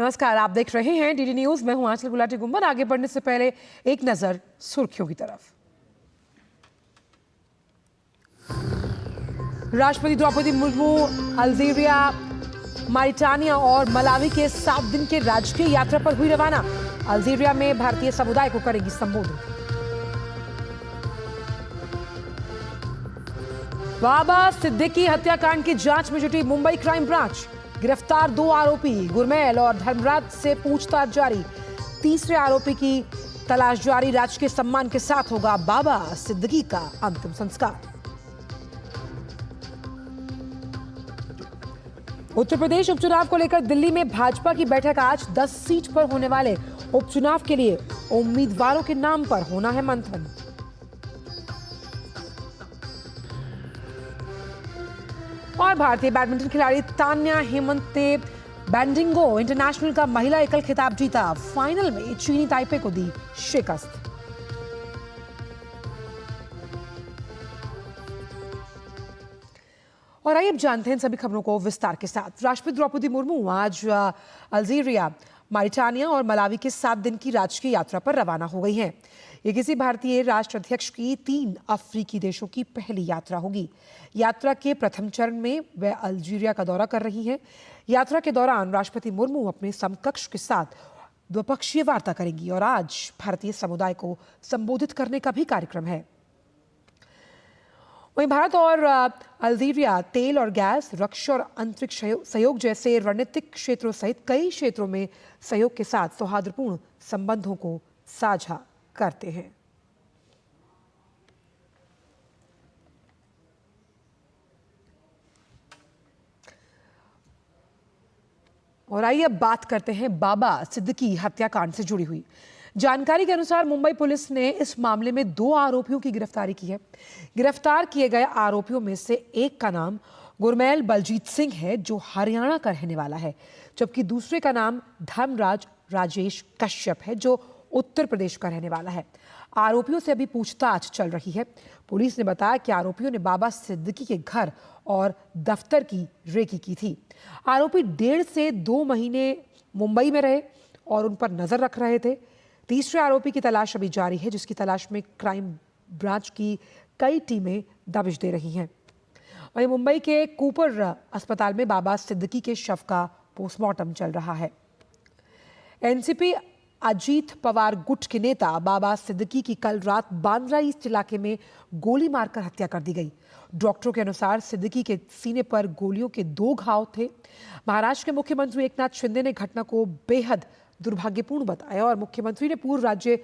नमस्कार, आप देख रहे हैं डीडी न्यूज। मैं हूं आंचल गुलाटी गुम्बन। आगे बढ़ने से पहले एक नजर सुर्खियों की तरफ। राष्ट्रपति द्रौपदी मुर्मू अल्जीरिया, मारिटानिया और मलावी के 7 दिन के राजकीय यात्रा पर हुई रवाना। अल्जीरिया में भारतीय समुदाय को करेगी संबोधित। बाबा सिद्दीकी हत्याकांड की जांच में जुटी मुंबई क्राइम ब्रांच। गिरफ्तार 2 आरोपी गुरमेल और धर्मराज से पूछताछ जारी। तीसरे आरोपी की तलाश जारी। राजकीय सम्मान के साथ होगा बाबा सिद्दीकी का अंतिम संस्कार। उत्तर प्रदेश उपचुनाव को लेकर दिल्ली में भाजपा की बैठक आज। 10 सीट पर होने वाले उपचुनाव के लिए उम्मीदवारों के नाम पर होना है मंथन। और भारतीय बैडमिंटन खिलाड़ी तान्या हेमंत ने बैंडिंगो इंटरनेशनल का महिला एकल खिताब जीता। फाइनल में चीनी ताइपे को दी शिकस्त। और आइए अब जानते हैं सभी खबरों को विस्तार के साथ। राष्ट्रपति द्रौपदी मुर्मू आज अल्जीरिया, मारिटानिया और मलावी के 7 दिन की राजकीय यात्रा पर रवाना हो गई हैं। ये किसी भारतीय राष्ट्राध्यक्ष की 3 अफ्रीकी देशों की पहली यात्रा होगी। यात्रा के प्रथम चरण में वे अल्जीरिया का दौरा कर रही हैं। यात्रा के दौरान राष्ट्रपति मुर्मू अपने समकक्ष के साथ द्विपक्षीय वार्ता करेंगी और आज भारतीय समुदाय को संबोधित करने का भी कार्यक्रम है। वहीं भारत और अल्जीरिया तेल और गैस, रक्षा और अंतरिक्ष सहयोग जैसे रणनीतिक क्षेत्रों सहित कई क्षेत्रों में सहयोग के साथ सौहार्दपूर्ण संबंधों को साझा करते हैं। और आइए अब बात करते हैं बाबा सिद्दीकी हत्याकांड से जुड़ी हुई जानकारी के अनुसार मुंबई पुलिस ने इस मामले में 2 आरोपियों की गिरफ्तारी की है। गिरफ्तार किए गए आरोपियों में से एक का नाम गुरमेल बलजीत सिंह है, जो हरियाणा का रहने वाला है, जबकि दूसरे का नाम धर्मराज राजेश कश्यप है, जो उत्तर प्रदेश का रहने वाला है। आरोपियों से अभी पूछताछ चल रही है। पुलिस ने बताया कि आरोपियों ने बाबा सिद्दीकी के घर और दफ्तर की रेकी की थी। आरोपी 1.5 से 2 महीने मुंबई में रहे और उन पर नजर रख रहे थे। तीसरे आरोपी की तलाश अभी जारी है, जिसकी तलाश में क्राइम ब्रांच की कई टीमें दबिश दे रही हैं। वहीं मुंबई के कूपर अस्पताल में बाबा सिद्दीकी के शव का पोस्टमार्टम चल रहा है। एनसीपी अजीत पवार गुट के नेता बाबा सिद्दीकी की कल रात बांद्रा ईस्ट इलाके में गोली मारकर हत्या कर दी गई। डॉक्टरों के अनुसार सिद्दीकी के सीने पर गोलियों के 2 घाव थे। महाराष्ट्र के मुख्यमंत्री एकनाथ शिंदे ने घटना को बेहद दुर्भाग्यपूर्ण बताया और मुख्यमंत्री ने पूर्व राज्य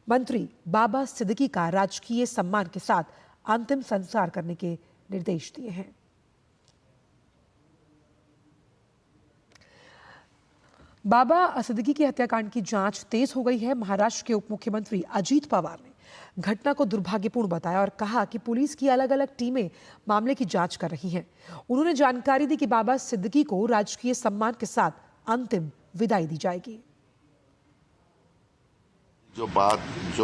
मंत्री बाबा सिद्दीकी का राजकीय सम्मान के साथ अंतिम संस्कार करने के निर्देश दिए हैं। बाबा सिद्दीकी की हत्याकांड की जांच तेज हो गई है। महाराष्ट्र के उप मुख्यमंत्री अजीत पवार ने घटना को दुर्भाग्यपूर्ण बताया और कहा कि पुलिस की अलग-अलग टीमें मामले की जांच कर रही हैं। उन्होंने जानकारी दी कि बाबा सिद्दीकी को राजकीय सम्मान के साथ अंतिम विदाई दी जाएगी। जो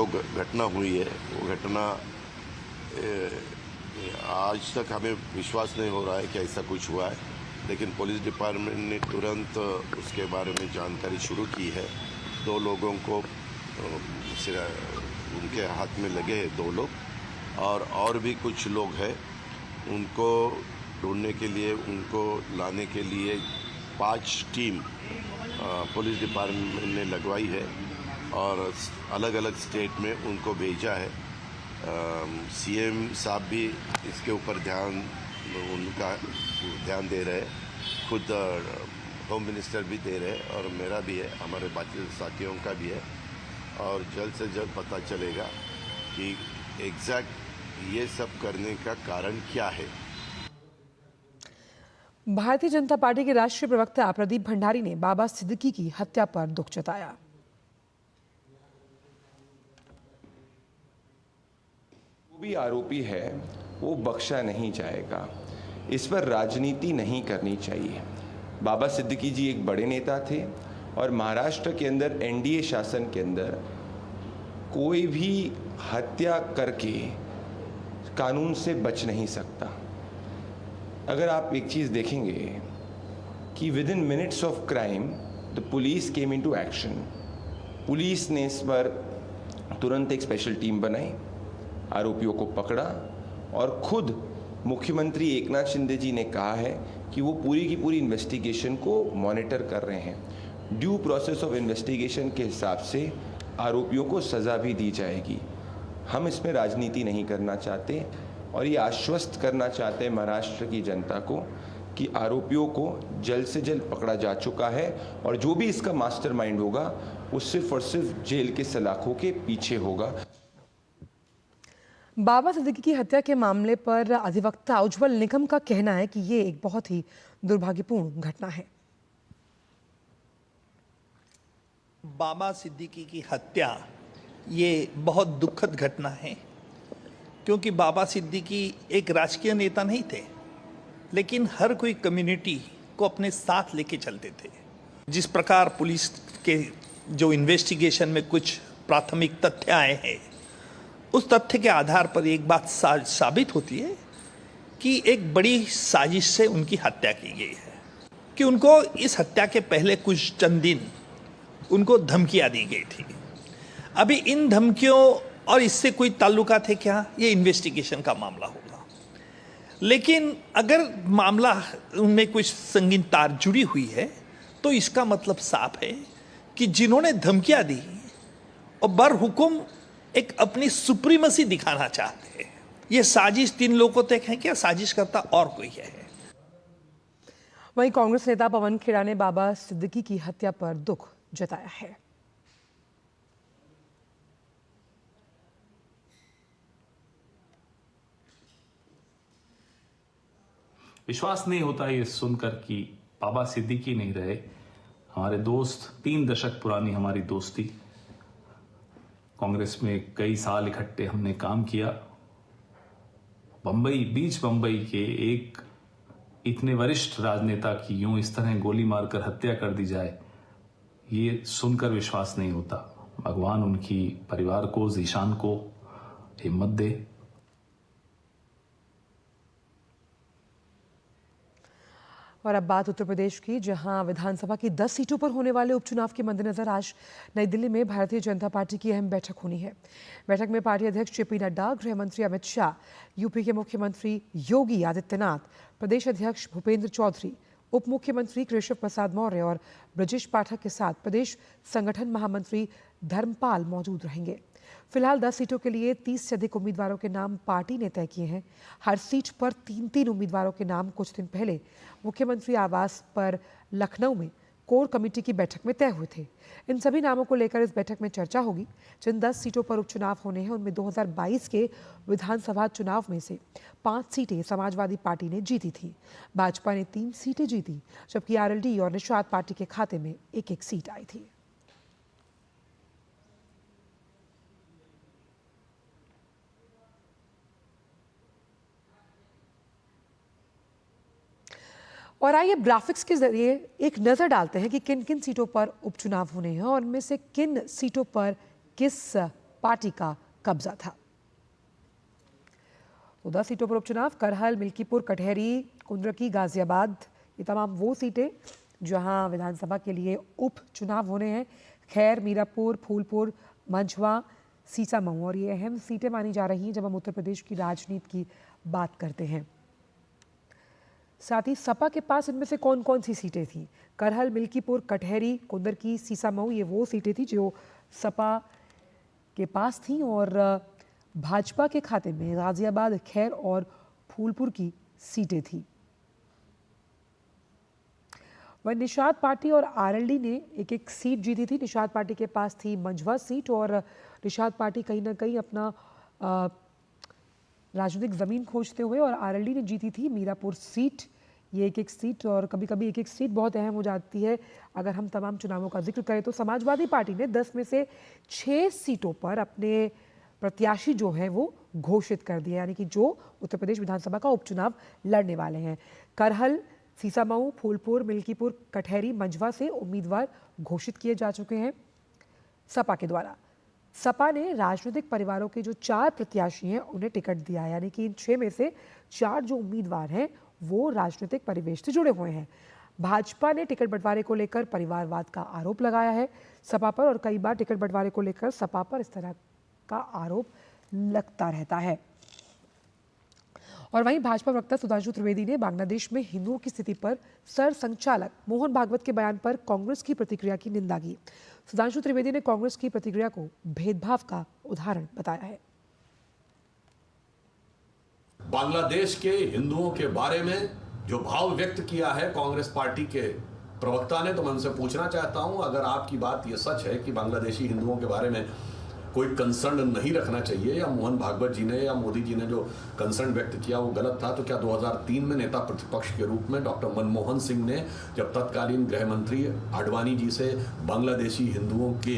घटना हुई है, वो घटना आज तक हमें विश्वास नहीं हो रहा है कि ऐसा कुछ हुआ है, लेकिन पुलिस डिपार्टमेंट ने तुरंत उसके बारे में जानकारी शुरू की है। 2 लोगों को उनके हाथ में लगे हैं, 2 लोग, और भी कुछ लोग हैं। उनको ढूंढने के लिए, उनको लाने के लिए 5 टीम पुलिस डिपार्टमेंट ने लगवाई है और अलग अलग स्टेट में उनको भेजा है। सीएम साहब भी इसके ऊपर उनका ध्यान दे रहे हैं, खुद होम मिनिस्टर भी दे रहे हैं और मेरा भी है, हमारे बाकी साथियों का भी है। और जल्द से जल्द पता चलेगा कि एग्जैक्ट ये सब करने का कारण क्या है। भारतीय जनता पार्टी के राष्ट्रीय प्रवक्ता प्रदीप भंडारी ने बाबा सिद्दीकी की हत्या पर दुख जताया। जो भी आरोपी है वो बख्शा नहीं जाएगा। इस पर राजनीति नहीं करनी चाहिए। बाबा सिद्दीकी जी एक बड़े नेता थे और महाराष्ट्र के अंदर एनडीए शासन के अंदर कोई भी हत्या करके कानून से बच नहीं सकता। अगर आप एक चीज़ देखेंगे कि with in minutes of crime the police came into action. Police ने इस पर तुरंत एक स्पेशल टीम बनाई, आरोपियों को पकड़ा और खुद मुख्यमंत्री एकनाथ शिंदे जी ने कहा है कि वो पूरी की पूरी इन्वेस्टिगेशन को मॉनिटर कर रहे हैं। ड्यू प्रोसेस ऑफ इन्वेस्टिगेशन के हिसाब से आरोपियों को सज़ा भी दी जाएगी। हम इसमें राजनीति नहीं करना चाहते और ये आश्वस्त करना चाहते हैं महाराष्ट्र की जनता को कि आरोपियों को जल्द से जल्द पकड़ा जा चुका है और जो भी इसका मास्टरमाइंड होगा वो सिर्फ और सिर्फ जेल के सलाखों के पीछे होगा। बाबा सिद्दीकी की हत्या के मामले पर अधिवक्ता उज्जवल निकम का कहना है कि ये एक बहुत ही दुर्भाग्यपूर्ण घटना है। बाबा सिद्दीकी की हत्या ये बहुत दुखद घटना है, क्योंकि बाबा सिद्दीकी एक राजकीय नेता नहीं थे, लेकिन हर कोई कम्युनिटी को अपने साथ लेके चलते थे। जिस प्रकार पुलिस के जो इन्वेस्टिगेशन में कुछ प्राथमिक तथ्य आए हैं, उस तथ्य के आधार पर एक बात साबित होती है कि एक बड़ी साजिश से उनकी हत्या की गई है, कि उनको इस हत्या के पहले कुछ चंद दिन उनको धमकियां दी गई थी। अभी इन धमकियों और इससे कोई ताल्लुकात है क्या, ये इन्वेस्टिगेशन का मामला होगा। लेकिन अगर मामला उनमें कुछ संगीन तार जुड़ी हुई है तो इसका मतलब साफ है कि जिन्होंने धमकियां दी और बरहुकुम एक अपनी सुप्रीमेसी दिखाना चाहते हैं, ये साजिश 3 लोगों तक है क्या, साजिश करता और कोई है। वहीं कांग्रेस नेता पवन खेड़ा ने बाबा सिद्दीकी की हत्या पर दुख जताया है। विश्वास नहीं होता ये सुनकर कि बाबा सिद्दीकी नहीं रहे, हमारे दोस्त, 3 दशक पुरानी हमारी दोस्ती। कांग्रेस में कई साल इकट्ठे हमने काम किया। बीच बंबई के एक इतने वरिष्ठ राजनेता की यूं इस तरह गोली मारकर हत्या कर दी जाए, ये सुनकर विश्वास नहीं होता। भगवान उनकी परिवार को, जीशान को हिम्मत दे। और अब बात उत्तर प्रदेश की, जहां विधानसभा की 10 सीटों पर होने वाले उपचुनाव के मद्देनजर आज नई दिल्ली में भारतीय जनता पार्टी की अहम बैठक होनी है। बैठक में पार्टी अध्यक्ष जेपी नड्डा, गृह मंत्री अमित शाह, यूपी के मुख्यमंत्री योगी आदित्यनाथ, प्रदेश अध्यक्ष भूपेंद्र चौधरी, उप मुख्यमंत्री केशव प्रसाद मौर्य और ब्रजेश पाठक के साथ प्रदेश संगठन महामंत्री धर्मपाल मौजूद रहेंगे। फिलहाल 10 सीटों के लिए 30 से अधिक उम्मीदवारों के नाम पार्टी ने तय किए हैं। हर सीट पर 3-3 उम्मीदवारों के नाम कुछ दिन पहले मुख्यमंत्री आवास पर लखनऊ में कोर कमेटी की बैठक में तय हुए थे। इन सभी नामों को लेकर इस बैठक में चर्चा होगी। जिन 10 सीटों पर उपचुनाव होने हैं उनमें 2022 के विधानसभा चुनाव में से 5 सीटें समाजवादी पार्टी ने जीती थी। भाजपा ने 3 सीटें जीती, जबकि आरएलडी और निषाद पार्टी के खाते में 1-1 सीट आई थी। और आइए ग्राफिक्स के जरिए एक नजर डालते हैं कि किन किन सीटों पर उपचुनाव होने हैं और इनमें से किन सीटों पर किस पार्टी का कब्जा था। तो 10 सीटों पर उपचुनाव, करहल, मिल्कीपुर, कटहरी, कुंद्रकी, गाजियाबाद, ये तमाम वो सीटें जहां विधानसभा के लिए उपचुनाव होने हैं। खैर, मीरापुर, फूलपुर, मंझवा, सीसामऊ, और ये अहम सीटें मानी जा रही हैं जब हम उत्तर प्रदेश की राजनीति की बात करते हैं। साथ ही सपा के पास इनमें से कौन कौन सी सीटें थीं? करहल, मिल्कीपुर, कटहरी, कुंदरकी, सीसामऊ, ये वो सीटें थी जो सपा के पास थीं और भाजपा के खाते में गाजियाबाद, खैर और फूलपुर की सीटें थीं। वहीं निषाद पार्टी और आरएलडी ने 1-1 सीट जीती थी। निषाद पार्टी के पास थी मंझवा सीट और निषाद पार्टी कहीं ना कहीं अपना राजनीतिक जमीन खोजते हुए, और आरएलडी ने जीती थी मीरापुर सीट। ये 1-1 सीट, और कभी कभी 1-1 सीट बहुत अहम हो जाती है। अगर हम तमाम चुनावों का जिक्र करें तो समाजवादी पार्टी ने 10 में से 6 सीटों पर अपने प्रत्याशी जो हैं वो घोषित कर दिए, यानी कि जो उत्तर प्रदेश विधानसभा का उपचुनाव लड़ने वाले हैं। करहल, सीसामऊ, फूलपुर, मिल्कीपुर, कटहरी, मंझवा से उम्मीदवार घोषित किए जा चुके हैं सपा के द्वारा। सपा ने राजनीतिक परिवारों के जो 4 प्रत्याशी हैं उन्हें टिकट दिया है, यानी कि इन 6 में से 4 जो उम्मीदवार हैं वो राजनीतिक परिवेश से जुड़े हुए हैं। भाजपा ने टिकट बंटवारे को लेकर परिवारवाद का आरोप लगाया है सपा पर, और कई बार टिकट बंटवारे को लेकर सपा पर इस तरह का आरोप लगता रहता है। और वहीं भाजपा प्रवक्ता सुधांशु त्रिवेदी ने बांग्लादेश में हिंदुओं की स्थिति पर सर संचालक मोहन भागवत के बयान पर कांग्रेस की प्रतिक्रिया की निंदा की। सुधांशु त्रिवेदी ने कांग्रेस की प्रतिक्रिया को भेदभाव का उदाहरण बताया है। बांग्लादेश के हिंदुओं के बारे में जो भाव व्यक्त किया है कांग्रेस पार्टी के प्रवक्ता ने, तो मैं उनसे पूछना चाहता हूं, अगर आपकी बात यह सच है कि बांग्लादेशी हिंदुओं के बारे में कोई कंसर्न नहीं रखना चाहिए, या मोहन भागवत जी ने या मोदी जी ने जो कंसर्न व्यक्त किया वो गलत था, तो क्या 2003 में नेता प्रतिपक्ष के रूप में डॉक्टर मनमोहन सिंह ने जब तत्कालीन गृह मंत्री आडवाणी जी से बांग्लादेशी हिंदुओं के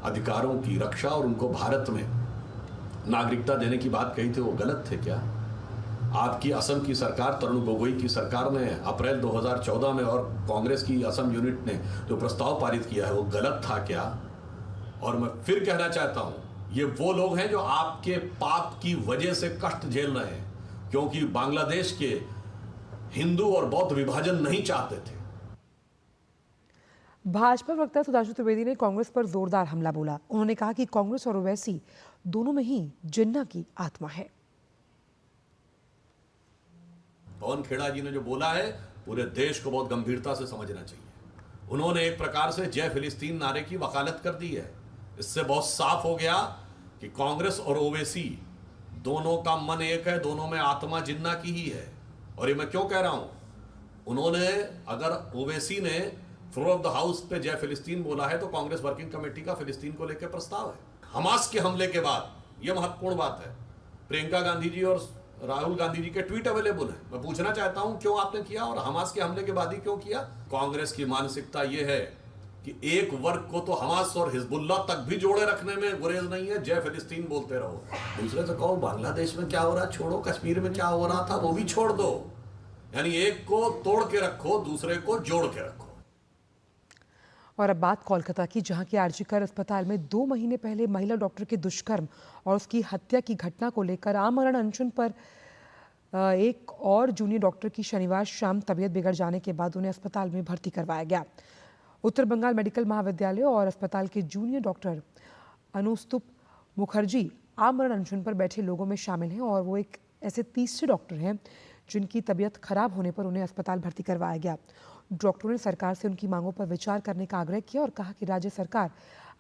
अधिकारों की रक्षा और उनको भारत में नागरिकता देने की बात कही थी, वो गलत थे क्या? आपकी असम की सरकार, तरुण गोगोई की सरकार ने अप्रैल 2014 में और कांग्रेस की असम यूनिट ने जो प्रस्ताव पारित किया है वो गलत था क्या? और मैं फिर कहना चाहता हूं, ये वो लोग हैं जो आपके पाप की वजह से कष्ट झेल रहे हैं, क्योंकि बांग्लादेश के हिंदू और बौद्ध विभाजन नहीं चाहते थे। भाजपा प्रवक्ता सुधांशु त्रिवेदी ने कांग्रेस पर जोरदार हमला बोला। उन्होंने कहा कि कांग्रेस और ओवैसी दोनों में ही जिन्ना की आत्मा है। पवन खेड़ा जी ने जो बोला है पूरे देश को बहुत गंभीरता से समझना चाहिए। उन्होंने एक प्रकार से जय फिलिस्तीन नारे की वकालत कर दी है। इससे बहुत साफ हो गया कि कांग्रेस और ओवैसी दोनों का मन एक है, दोनों में आत्मा जिन्ना की ही है। और ये मैं क्यों कह रहा हूं, उन्होंने, अगर ओवैसी ने फ्लोर ऑफ द हाउस पे जय फिलिस्तीन बोला है तो कांग्रेस वर्किंग कमेटी का फिलिस्तीन को लेकर प्रस्ताव है। हमास के हमले के बाद यह महत्वपूर्ण बात है, प्रियंका गांधी जी और राहुल गांधी जी के ट्वीट अवेलेबल है। मैं पूछना चाहता हूं क्यों आपने किया, और हमास के हमले के बाद ही क्यों किया? कांग्रेस की मानसिकता यह है कि एक वर्ग को तो हमास और हिजबुल्लाह तक भी जोड़े रखने में गुरेज नहीं है, जय फिलिस्तीन बोलते रहो। दूसरे से कहो बांग्लादेश में क्या हो रहा छोड़ो, कश्मीर में क्या हो रहा था वो भी छोड़ दो। यानी एक को तोड़ के रखो, दूसरे को जोड़ के रखो। और अब बात कोलकाता की, जहां की आरजीकर अस्पताल में 2 महीने पहले महिला डॉक्टर के दुष्कर्म और उसकी हत्या की घटना को लेकर आमरण अनशन पर एक और जूनियर डॉक्टर की शनिवार शाम तबीयत बिगड़ जाने के बाद उन्हें अस्पताल में भर्ती करवाया गया। उत्तर बंगाल मेडिकल महाविद्यालय और अस्पताल के जूनियर डॉक्टर अनुस्तुप मुखर्जी आमरण अनशन पर बैठे लोगों में शामिल हैं, और वो एक ऐसे तीसरे डॉक्टर हैं जिनकी तबीयत खराब होने पर उन्हें अस्पताल भर्ती करवाया गया। डॉक्टरों ने सरकार से उनकी मांगों पर विचार करने का आग्रह किया और कहा कि राज्य सरकार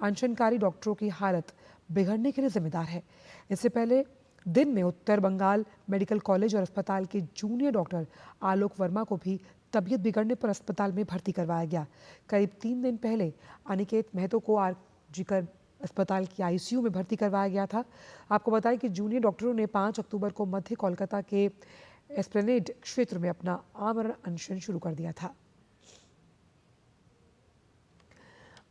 अनशनकारी डॉक्टरों की हालत बिगड़ने के लिए जिम्मेदार है। इससे पहले दिन में उत्तर बंगाल मेडिकल कॉलेज और अस्पताल के जूनियर डॉक्टर आलोक वर्मा को भी तबीयत बिगड़ने पर अस्पताल में भर्ती करवाया गया। करीब 3 दिन पहले अनिकेत महतो को आरजीकर अस्पताल की आईसीयू में भर्ती करवाया गया था। आपको बताएं कि जूनियर डॉक्टरों ने 5 अक्टूबर को मध्य कोलकाता के एस्प्लेनेड क्षेत्र में अपना आमरण अनशन शुरू कर दिया था।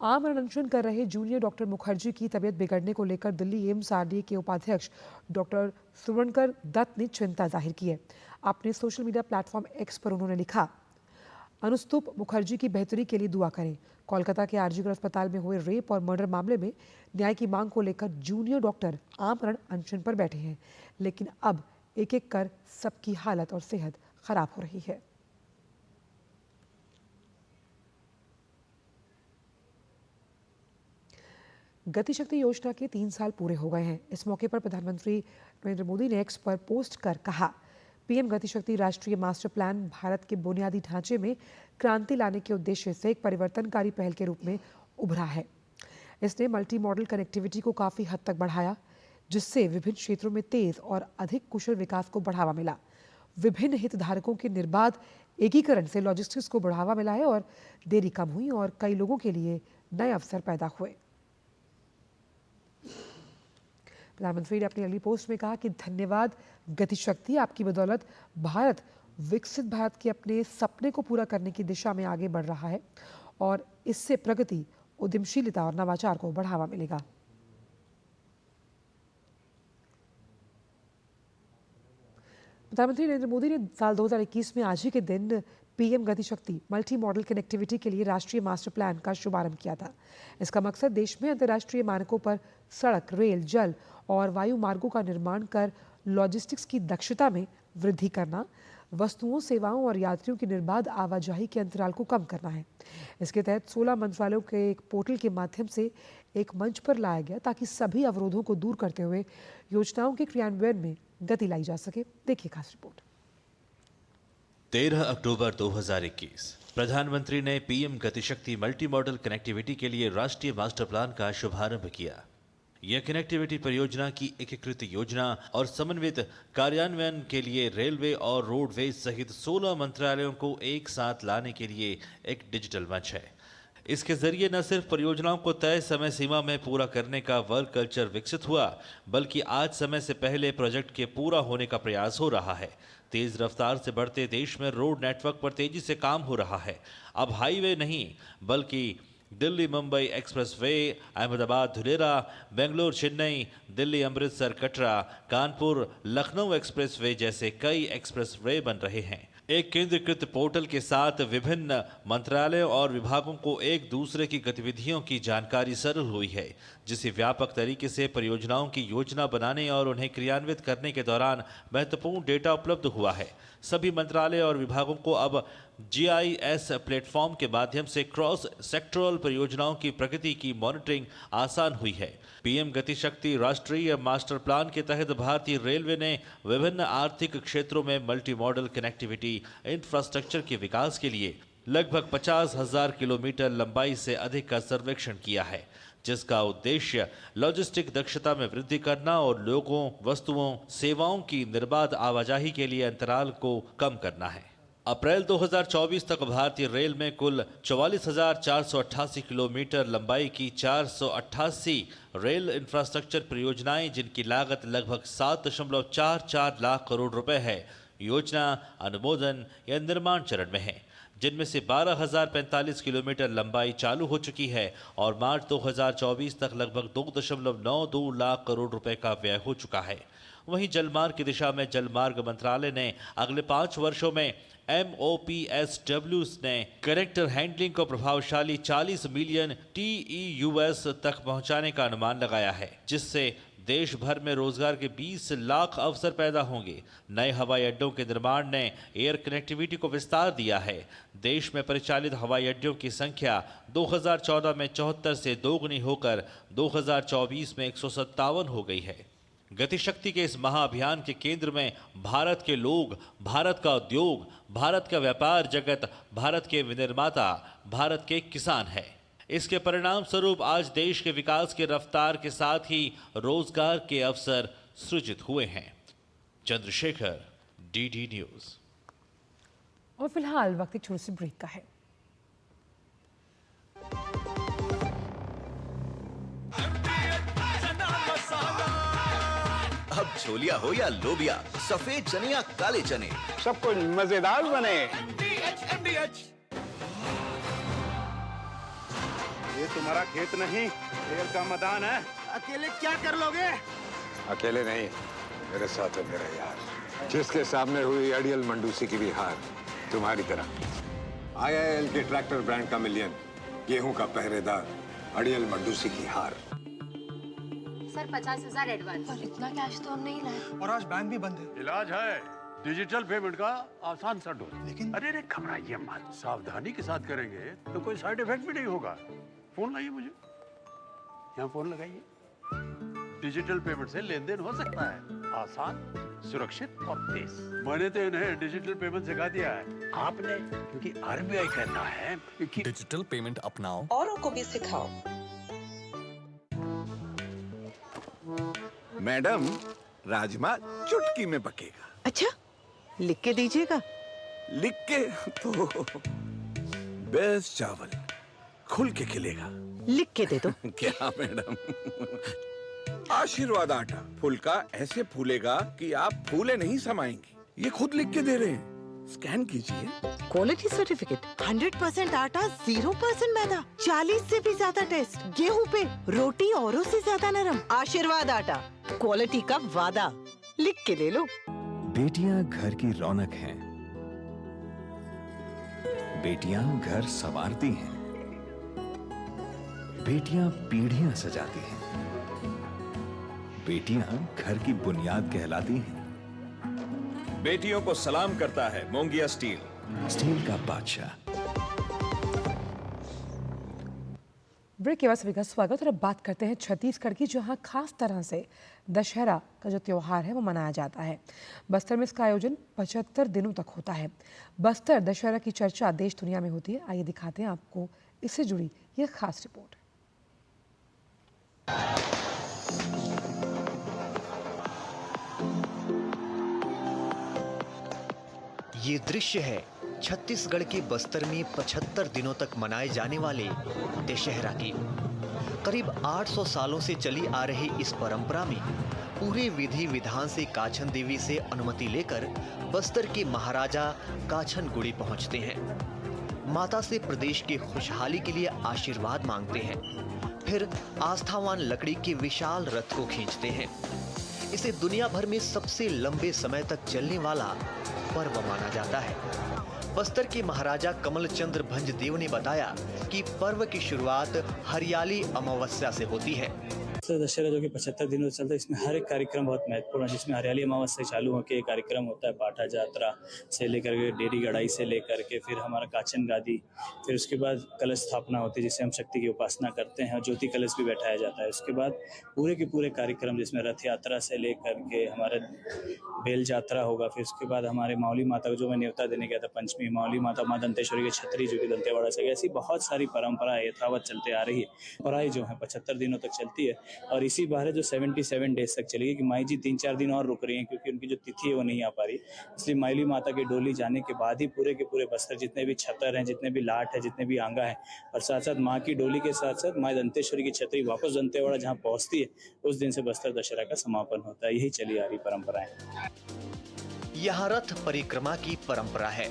आमरण अनशन कर रहे जूनियर डॉक्टर मुखर्जी की तबीयत बिगड़ने को लेकर दिल्ली एम्स आरडीए के उपाध्यक्ष डॉक्टर सुवर्णकर दत्त ने चिंता जाहिर की है। अपने सोशल मीडिया प्लेटफॉर्म एक्स पर उन्होंने लिखा, अनुस्तुप मुखर्जी की बेहतरी के लिए दुआ करें। कोलकाता के आरजीकर अस्पताल में हुए रेप और मर्डर मामले में न्याय की मांग को लेकर जूनियर डॉक्टर आमरण अनशन पर बैठे हैं, लेकिन अब एक एक कर सबकी हालत और सेहत खराब हो रही है। गतिशक्ति योजना के 3 साल पूरे हो गए हैं। इस मौके पर प्रधानमंत्री नरेंद्र मोदी ने एक्स पर पोस्ट कर कहा, पीएम गतिशक्ति राष्ट्रीय मास्टर प्लान भारत के बुनियादी ढांचे में क्रांति लाने के उद्देश्य से एक परिवर्तनकारी पहल के रूप में उभरा है। इसने मल्टी मॉडल कनेक्टिविटी को काफी हद तक बढ़ाया, जिससे विभिन्न क्षेत्रों में तेज और अधिक कुशल विकास को बढ़ावा मिला। विभिन्न हितधारकों के निर्बाध एकीकरण से लॉजिस्टिक्स को बढ़ावा मिला है और देरी कम हुई और कई लोगों के लिए नए अवसर पैदा हुए। प्रधानमंत्री ने अपनी अगली पोस्ट में कहा कि धन्यवाद गतिशक्ति, आपकी बदौलत भारत विकसित भारत के अपने सपने को पूरा करने की दिशा में आगे बढ़ रहा है और इससे प्रगति, उद्यमशीलता और नवाचार को बढ़ावा मिलेगा। प्रधानमंत्री नरेंद्र मोदी ने साल 2021 में आज ही के दिन PM Gatishakti multimodal connectivity के लिए राष्ट्रीय मास्टर प्लान का शुभारंभ किया था। इसका मकसद देश में अंतर्राष्ट्रीय मानकों पर सड़क, रेल, जल और वायु मार्गों का निर्माण कर लॉजिस्टिक्स की दक्षता में वृद्धि करना, वस्तुओं, सेवाओं और यात्रियों की निर्बाध आवाजाही के अंतराल को कम करना है। इसके तहत 16 मंत्रालयों के एक पोर्टल के माध्यम से एक मंच पर लाया गया ताकि सभी अवरोधों को दूर करते हुए योजनाओं के क्रियान्वयन में गति लाई जा सके। देखिए खास रिपोर्ट। 13 अक्टूबर 2021 प्रधानमंत्री ने PM Gatishakti multimodal connectivity के लिए राष्ट्रीय मास्टर प्लान का शुभारंभ किया। यह कनेक्टिविटी परियोजना की एकीकृत योजना और समन्वित कार्यान्वयन के लिए रेलवे और रोडवेज सहित 16 मंत्रालयों को एक साथ लाने के लिए एक डिजिटल मंच है। इसके जरिए न सिर्फ परियोजनाओं को तय समय सीमा में पूरा करने का वर्क कल्चर विकसित हुआ, बल्कि आज समय से पहले प्रोजेक्ट के पूरा होने का प्रयास हो रहा है। तेज रफ्तार से बढ़ते देश में रोड नेटवर्क पर तेजी से काम हो रहा है। अब हाईवे नहीं, बल्कि दिल्ली मुंबई एक्सप्रेसवे, अहमदाबाद धुलेरा, बेंगलोर चेन्नई, दिल्ली अमृतसर कटरा, कानपुर लखनऊ एक्सप्रेसवे जैसे कई एक्सप्रेसवे बन रहे हैं। एक केंद्रीकृत पोर्टल के साथ विभिन्न मंत्रालयों और विभागों को एक दूसरे की गतिविधियों की जानकारी सरल हुई है, जिससे व्यापक तरीके से परियोजनाओं की योजना बनाने और उन्हें क्रियान्वित करने के दौरान महत्वपूर्ण डेटा उपलब्ध हुआ है। सभी मंत्रालय और विभागों को अब GIS प्लेटफॉर्म के माध्यम से क्रॉस सेक्टरल परियोजनाओं की प्रगति की मॉनिटरिंग आसान हुई है। पीएम गतिशक्ति राष्ट्रीय मास्टर प्लान के तहत भारतीय रेलवे ने विभिन्न आर्थिक क्षेत्रों में मल्टी मॉडल कनेक्टिविटी इंफ्रास्ट्रक्चर के विकास के लिए लगभग 50,000 किलोमीटर लंबाई से अधिक का सर्वेक्षण किया है, जिसका उद्देश्य लॉजिस्टिक दक्षता में वृद्धि करना और लोगों, वस्तुओं, सेवाओं की निर्बाध आवाजाही के लिए अंतराल को कम करना है। अप्रैल 2024 तक भारतीय रेल में कुल 44,488 किलोमीटर लंबाई की 488 रेल इंफ्रास्ट्रक्चर परियोजनाएं, जिनकी लागत लगभग 7.44 लाख करोड़ रुपए है, योजना अनुमोदन या निर्माण चरण में है, जिनमें से 12,045 किलोमीटर लंबाई चालू हो चुकी है और मार्च 2024 तक लगभग 2.92 लाख करोड़ रुपए का व्यय हो चुका है। वहीं जलमार्ग की दिशा में जलमार्ग मंत्रालय ने अगले 5 वर्षों में MOPSW ने कैरेक्टर हैंडलिंग को प्रभावशाली 40 मिलियन TEUs तक पहुंचाने का अनुमान लगाया है, जिससे देश भर में रोजगार के 20 लाख अवसर पैदा होंगे। नए हवाई अड्डों के निर्माण ने एयर कनेक्टिविटी को विस्तार दिया है। देश में परिचालित हवाई अड्डों की संख्या 2014 में 74 से दोगुनी होकर 2024 में 157 हो गई है। गतिशक्ति के इस महाअभियान के केंद्र में भारत के लोग, भारत का उद्योग, भारत का व्यापार जगत, भारत के विनिर्माता, भारत के किसान है। इसके परिणाम स्वरूप आज देश के विकास की रफ्तार के साथ ही रोजगार के अवसर सृजित हुए हैं। Chandrashekhar, DD news. और फिलहाल वक्त एक छोटे से ब्रेक का है। अब छोलिया हो या लोबिया, सफेद चने या काले चने, सब कुछ मजेदार बने। ये तुम्हारा खेत नहीं, खेल का मैदान है। अकेले क्या कर लोगे? अकेले नहीं, मेरे साथ है मेरा यार, जिसके सामने हुई अड़ियल मंडूसी की भी हार तुम्हारी तरह। IIL के ट्रैक्टर ब्रांड का मिलियन, गेहूं का पहरेदार, अड़ियल मंडूसी की हार। Sir 50,000 advance. पर इतना कैश तो हम नहीं लाए। और आज बैंक भी बंद है। इलाज है डिजिटल पेमेंट का आसान सा ढूंढ। लेकिन अरे घबराइए मत, सावधानी के साथ करेंगे तो कोई साइड इफेक्ट भी नहीं होगा। फोन लाइए मुझे, यहाँ फोन लगाइए। डिजिटल पेमेंट से लेन देन हो सकता है, आसान, सुरक्षित और तेज। मैंने तो इन्हें डिजिटल पेमेंट सिखा दिया है, आपने, क्योंकि RBI कहता है कि डिजिटल पेमेंट अपनाओ, औरों को भी सिखाओ। मैडम, राजमा चुटकी में पकेगा। अच्छा, लिख के दीजिएगा। लिख के तो बेस्ट चावल खुल के खिलेगा। लिख के दे दो। क्या मैडम? आशीर्वाद आटा फुलका ऐसे फूलेगा कि आप फूले नहीं समाएंगी। ये खुद लिख के दे रहे हैं, स्कैन कीजिए। क्वालिटी सर्टिफिकेट, 100% आटा, 0% मैदा, 40 से भी ज्यादा टेस्ट, गेहूं पे, रोटी औरों से ज्यादा नरम। आशीर्वाद आटा, क्वालिटी का वादा, लिख के ले लो। बेटियां घर की रौनक हैं, बेटियां घर संवारती हैं, बेटियां पीढ़ियां सजाती हैं, बेटियां घर की बुनियाद कहलाती हैं, बेटियों को सलाम करता है मोंगिया स्टील, स्टील का बादशाह। ब्रेक के बाद सभी का स्वागत। और अब बात करते हैं छत्तीसगढ़ की, जहां खास तरह से दशहरा का जो त्यौहार है वो मनाया जाता है। बस्तर में इसका आयोजन 75 दिनों तक होता है। बस्तर दशहरा की चर्चा देश दुनिया में होती है। आइए दिखाते हैं आपको इससे जुड़ी यह खास रिपोर्ट। ये दृश्य है छत्तीसगढ़ के बस्तर में 75 दिनों तक मनाए जाने वाले दशहरा की। करीब 800 सालों से चली आ रही इस परंपरा में पूरे विधि विधान से काछन देवी से अनुमति लेकर बस्तर के महाराजा काछन गुड़ी पहुंचते हैं। माता से प्रदेश की खुशहाली के लिए आशीर्वाद मांगते हैं। फिर आस्थावान लकड़ी के विशाल रथ को खींचते हैं। इसे दुनिया भर में सबसे लंबे समय तक चलने वाला पर्व माना जाता है। बस्तर के महाराजा कमलचंद्र भंजदेव ने बताया कि पर्व की शुरुआत हरियाली अमावस्या से होती है। दशहरा जो कि 75 दिनों से चलता है, इसमें हर एक कार्यक्रम बहुत महत्वपूर्ण है, जिसमें हरियाली अमावस्या से चालू होकर कार्यक्रम होता है। पाठा यात्रा से लेकर के डेरी गढ़ाई से लेकर के फिर हमारा काचन गादी, फिर उसके बाद कलश स्थापना होती है जिससे हम शक्ति की उपासना करते हैं और ज्योति कलश भी बैठाया जाता है। उसके बाद पूरे के पूरे कार्यक्रम जिसमें रथ यात्रा से लेकर के हमारा बेल यात्रा होगा। फिर उसके बाद हमारे मावली माता को जो मैं न्योता देने गया था पंचमी, मावली माता माँ दंतेश्वरी की छतरी जो कि दंतेवाड़ा से, ऐसी बहुत सारी परंपरा यथावत चलते आ रही है। पढ़ाई जो है 75 दिनों तक चलती है और इसी बार है जो 77 डेज तक चलेगी कि माई जी 3-4 दिन और रुक रही हैं क्योंकि उनकी जो तिथि है वो नहीं आ पा रही। इसलिए माइली माता की डोली जाने के बाद ही पूरे के पूरे बस्तर जितने भी छतर हैं, जितने भी लाट है, जितने भी आंगा है और साथ साथ माँ की डोली के साथ साथ माँ दंतेश्वरी की छतरी वापस दंतेवाड़ा जहाँ पहुँचती है, उस दिन से बस्तर दशहरा का समापन होता है। यही चली आ रही परंपरा है। यहाँ रथ परिक्रमा की परंपरा है।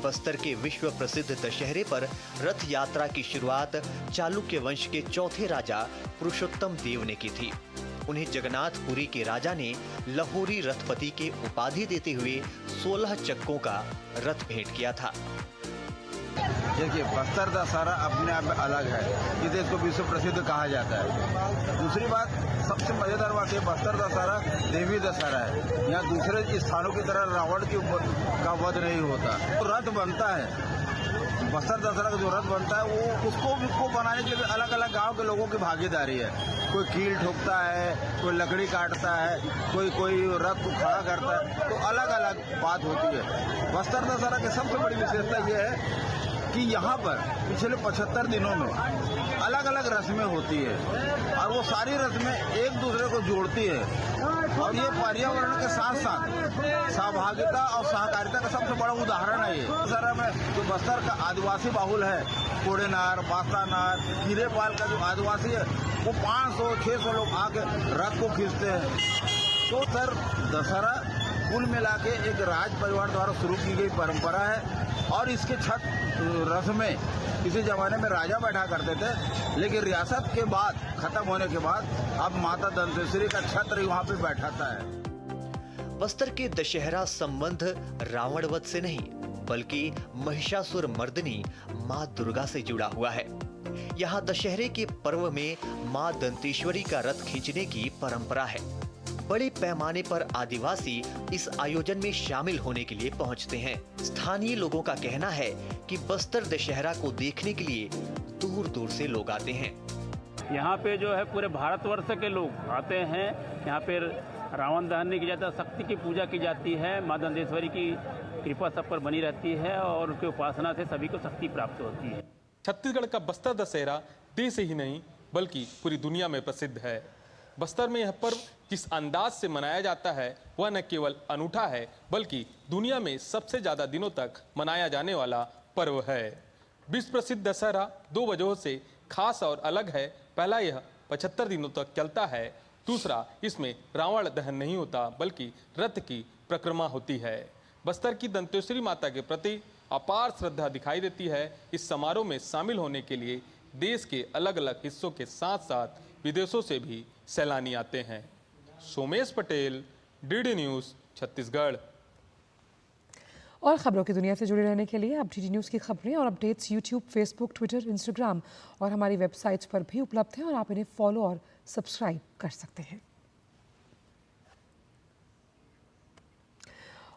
बस्तर के विश्व प्रसिद्ध दशहरे पर रथ यात्रा की शुरुआत चालुक्य वंश के चौथे राजा पुरुषोत्तम देव ने की थी। उन्हें जगन्नाथपुरी के राजा ने लाहौरी रथपति के उपाधि देते हुए 16 चक्कों का रथ भेंट किया था। देखिए, बस्तर दशहरा अपने आप में अलग है, इसलिए इसको विश्व प्रसिद्ध कहा जाता है। दूसरी बात, सबसे मजेदार बात है बस्तर दशहरा देवी दशहरा है। यहाँ दूसरे स्थानों की तरह रावण का वध नहीं होता। तो रथ बनता है, बस्तर दशहरा का जो रथ बनता है वो उसको बनाने के लिए अलग अलग गांव के लोगों की भागीदारी है। कोई कील ठोकता है, कोई लकड़ी काटता है, कोई रथ को खड़ा करता है, तो अलग अलग बात होती है। बस्तर दशहरा की सबसे बड़ी विशेषता ये है कि यहाँ पर पिछले 75 दिनों में अलग अलग रस्में होती है और वो सारी रस्में एक दूसरे को जोड़ती है और ये पर्यावरण के साथ साथ सहभागिता और सहकारिता का सबसे बड़ा उदाहरण है। ये दशहरा में जो बस्तर का आदिवासी बाहुल है, कोडेनार, बास्तानार, हीरेपाल का जो आदिवासी है, वो 500-600 लोग आके रथ को खींचते हैं। तो सर दशहरा कुल मिला के एक राज परिवार द्वारा शुरू की गई परंपरा है और इसके छठ रथ में किसी जमाने में राजा बैठा करते थे, लेकिन रियासत के बाद खत्म होने के बाद अब माता दंतेश्वरी का छत्र वहाँ पे बैठाता है। बस्तर के दशहरा संबंध रावण वध से नहीं बल्कि महिषासुर मर्दिनी माँ दुर्गा से जुड़ा हुआ है। यहाँ दशहरे के पर्व में माँ दंतेश्वरी का रथ खींचने की परंपरा है। बड़े पैमाने पर आदिवासी इस आयोजन में शामिल होने के लिए पहुंचते हैं। स्थानीय लोगों का कहना है कि बस्तर दशहरा को देखने के लिए दूर दूर से लोग आते हैं। यहाँ पे जो है पूरे भारतवर्ष के लोग आते हैं। यहाँ पे रावण दहन नहीं किया जाता, शक्ति की पूजा की जाती है। माँ दंतेश्वरी की कृपा सब पर बनी रहती है और उनकी उपासना से सभी को शक्ति प्राप्त होती है। छत्तीसगढ़ का बस्तर दशहरा देश ही नहीं बल्कि पूरी दुनिया में प्रसिद्ध है। बस्तर में यह पर्व जिस अंदाज से मनाया जाता है वह न केवल अनूठा है बल्कि दुनिया में सबसे ज्यादा दिनों तक मनाया जाने वाला पर्व है। विश्व प्रसिद्ध दशहरा 2 वजहों से खास और अलग है। पहला, यह 75 दिनों तक चलता है। दूसरा, इसमें रावण दहन नहीं होता बल्कि रथ की परिक्रमा होती है। बस्तर की दंतेश्वरी माता के प्रति अपार श्रद्धा दिखाई देती है। इस समारोह में शामिल होने के लिए देश के अलग अलग हिस्सों के साथ साथ विदेशों से भी सैलानी आते हैं। Somesh Patel, DD news, Chhattisgarh. और खबरों की दुनिया से जुड़े रहने के लिए आप डीडी न्यूज़ की खबरें और updates YouTube, Facebook, Twitter, Instagram और हमारी वेबसाइट्स पर भी उपलब्ध हैं और आप इन्हें फॉलो और सब्सक्राइब कर सकते हैं।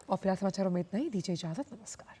और फिलहाल समाचारों में इतना ही। दीजिए इजाजत, नमस्कार।